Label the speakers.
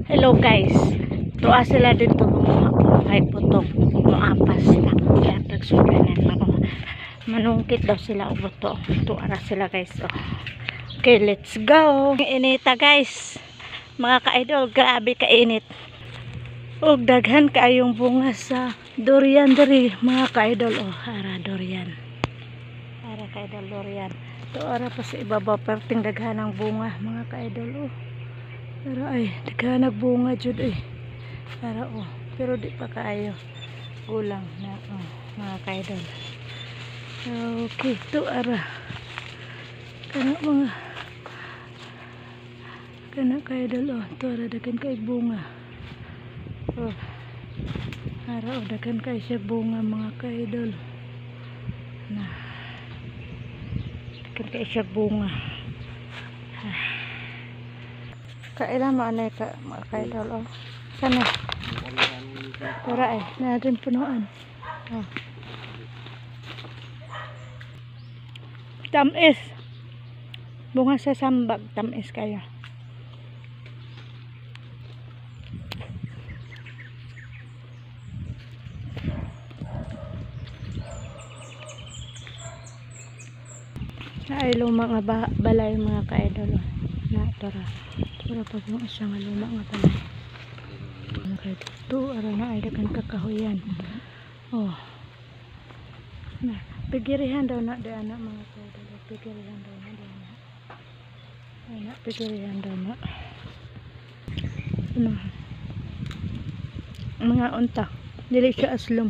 Speaker 1: Hello guys, tuwa sila dito kay putong apas na kaya nagsudanan manungkit daw sila o buto. Tuwa sila guys. Okay, let's go. Inita guys, mga ka-idol, grabe kainit. Og daghan kaayong bunga sa durian diri mga ka-idol. Ara durian, ara ka-idol durian. Tuwa pa sa ibabaw perting daghan ng bunga mga ka-idol. Pero ay daghan bunga jud para pero di pa kaayo gulang na mga ka-idol. Okay, to ara kana ka-idol to ara daghan kay bunga. Ara daghan kay siya bunga mga ka-idol. Na daghan kay siya bunga. Kailan mo anay ka mga ka-idol sana tara natin punuan tamis bunga sa sambag, tamis kayo. Ay luma nga balay mga ka-idol na tara pa yung isang luma nga balay. Okay, ito ara na ay dagan kakahuyan. Na pigirihan daw na di anak mga ka-idol, pigirihan daw na di anak. Ay na pigirihan daw na mga unta dili siya aslom.